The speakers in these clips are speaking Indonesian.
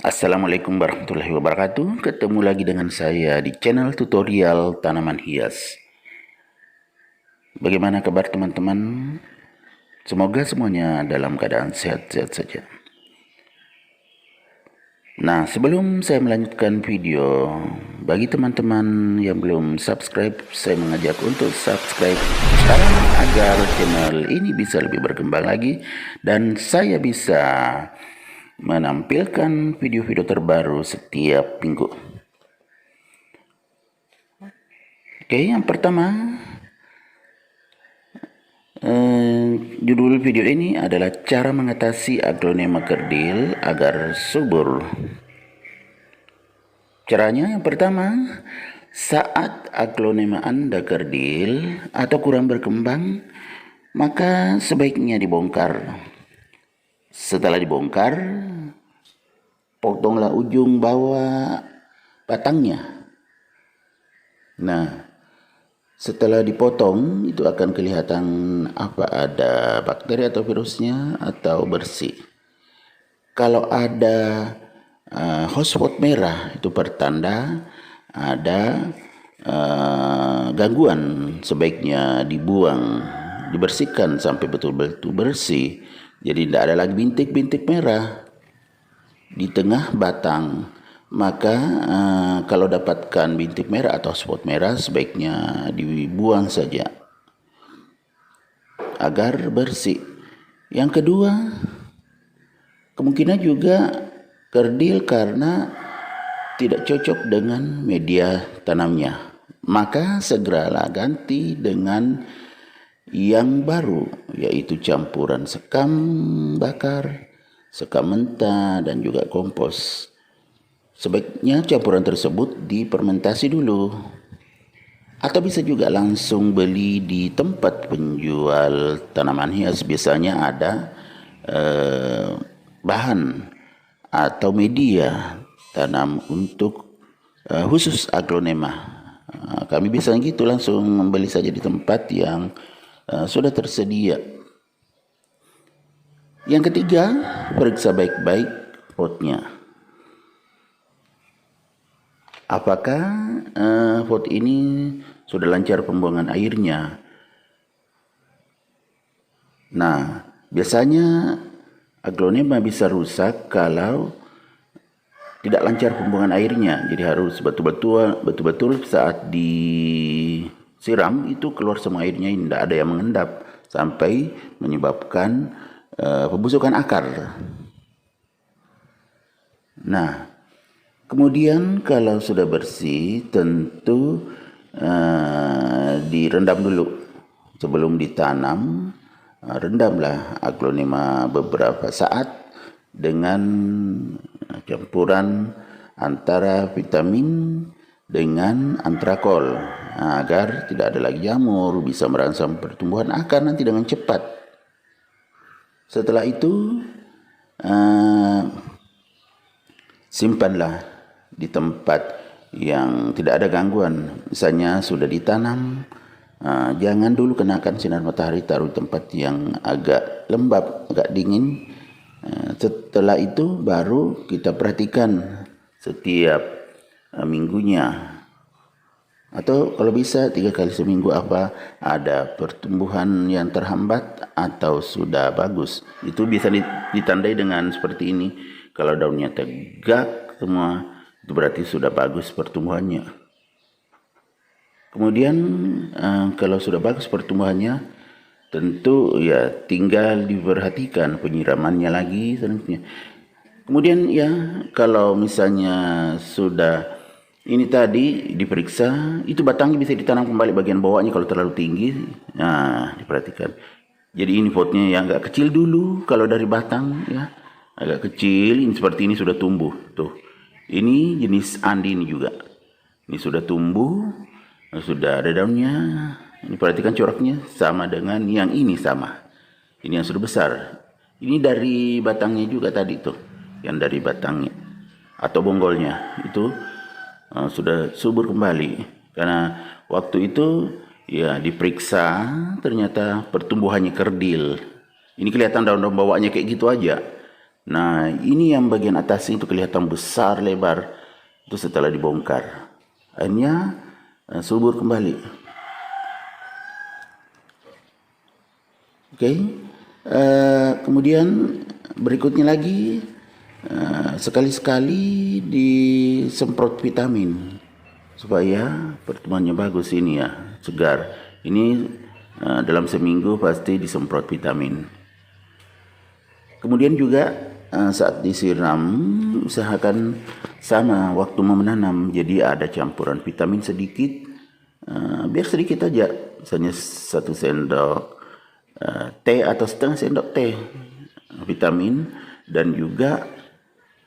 Assalamualaikum warahmatullahi wabarakatuh. Ketemu lagi dengan saya di channel tutorial tanaman hias. Bagaimana kabar teman-teman? Semoga semuanya dalam keadaan sehat-sehat saja. Nah, sebelum saya melanjutkan video, bagi teman-teman yang belum subscribe, saya mengajak untuk subscribe sekarang agar channel ini bisa lebih berkembang lagi dan saya bisa menampilkan video-video terbaru setiap minggu. Oke, yang pertama, judul video ini adalah cara mengatasi aglonema kerdil agar subur. Caranya yang pertama, saat aglonema Anda kerdil atau kurang berkembang, maka sebaiknya dibongkar. Setelah dibongkar, potonglah ujung bawah batangnya. Nah, setelah dipotong, itu akan kelihatan apa ada bakteri atau virusnya atau bersih. Kalau ada hotspot merah, itu pertanda ada gangguan. Sebaiknya dibuang, dibersihkan sampai betul-betul bersih. Jadi tidak ada lagi bintik-bintik merah di tengah batang. Maka kalau dapatkan bintik merah atau spot merah, sebaiknya dibuang saja agar bersih. Yang kedua, kemungkinan juga kerdil karena tidak cocok dengan media tanamnya. Maka segeralah ganti dengan yang baru, yaitu campuran sekam bakar, sekam mentah, dan juga kompos. Sebaiknya campuran tersebut difermentasi dulu, atau bisa juga langsung beli di tempat penjual tanaman hias. Biasanya ada bahan atau media tanam untuk khusus aglonema. Kami bisa gitu langsung membeli saja di tempat yang sudah tersedia. Yang ketiga, periksa baik-baik potnya. Apakah pot ini sudah lancar pembuangan airnya? Nah, biasanya aglonema bisa rusak kalau tidak lancar pembuangan airnya. Jadi harus betul-betul saat disiram itu keluar semua airnya, tidak ada yang mengendap sampai menyebabkan pembusukan akar. Nah, kemudian kalau sudah bersih, tentu direndam dulu sebelum ditanam. Rendamlah aglonema beberapa saat dengan campuran antara vitamin dengan antrakol agar tidak ada lagi jamur, bisa merangsang pertumbuhan akar nanti dengan cepat. Setelah itu simpanlah di tempat yang tidak ada gangguan. Misalnya sudah ditanam, jangan dulu kenakan sinar matahari, taruh di tempat yang agak lembab, agak dingin. Setelah itu baru kita perhatikan setiap minggunya, atau kalau bisa 3 kali seminggu, apa ada pertumbuhan yang terhambat atau sudah bagus. Itu bisa ditandai dengan seperti ini. Kalau daunnya tegak semua, itu berarti sudah bagus pertumbuhannya. Kemudian kalau sudah bagus pertumbuhannya, tentu ya tinggal diperhatikan penyiramannya lagi selanjutnya. Kemudian ya kalau misalnya sudah ini tadi diperiksa, itu batangnya bisa ditanam kembali bagian bawahnya kalau terlalu tinggi. Nah, diperhatikan. Jadi ini potnya yang agak kecil dulu kalau dari batang ya. Agak kecil, ini seperti ini sudah tumbuh. Tuh. Ini jenis andin juga. Ini sudah tumbuh, sudah ada daunnya. Ini perhatikan coraknya sama dengan yang ini sama. Ini yang sudah besar. Ini dari batangnya juga tadi tuh. Yang dari batangnya atau bonggolnya itu sudah subur kembali. Karena waktu itu ya diperiksa ternyata pertumbuhannya kerdil. Ini kelihatan daun-daun bawahnya kayak gitu aja. Nah, ini yang bagian atas itu kelihatan besar lebar. Itu setelah dibongkar. Akhirnya subur kembali. Oke. Kemudian berikutnya lagi sekali-sekali disemprot vitamin supaya pertumbuhannya bagus ini ya, segar. Ini dalam seminggu pasti disemprot vitamin. Kemudian juga saat disiram usahakan sama waktu menanam, jadi ada campuran vitamin sedikit, biar sedikit aja, misalnya 1 sendok teh atau setengah sendok teh vitamin, dan juga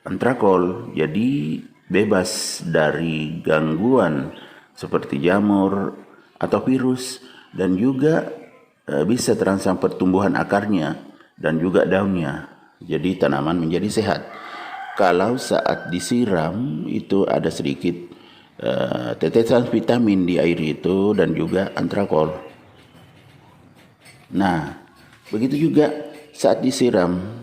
antrakol, jadi bebas dari gangguan seperti jamur atau virus, dan juga bisa terangsang pertumbuhan akarnya dan juga daunnya, jadi tanaman menjadi sehat. Kalau saat disiram itu ada sedikit tetesan vitamin di air itu dan juga antrakol. Nah, begitu juga saat disiram,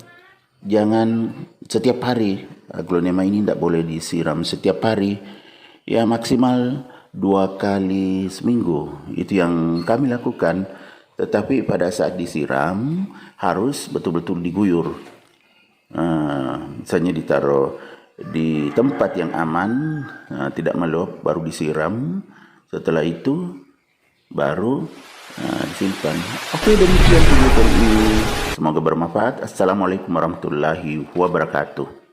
jangan setiap hari. Aglonema ini tidak boleh disiram setiap hari, ya maksimal 2 kali seminggu. Itu yang kami lakukan. Tetapi pada saat disiram harus betul-betul diguyur. Misalnya ditaruh di tempat yang aman, tidak meluap, baru disiram. Setelah itu baru disimpan. Oke, demikian video kali ini. Semoga bermanfaat. Assalamualaikum warahmatullahi wabarakatuh.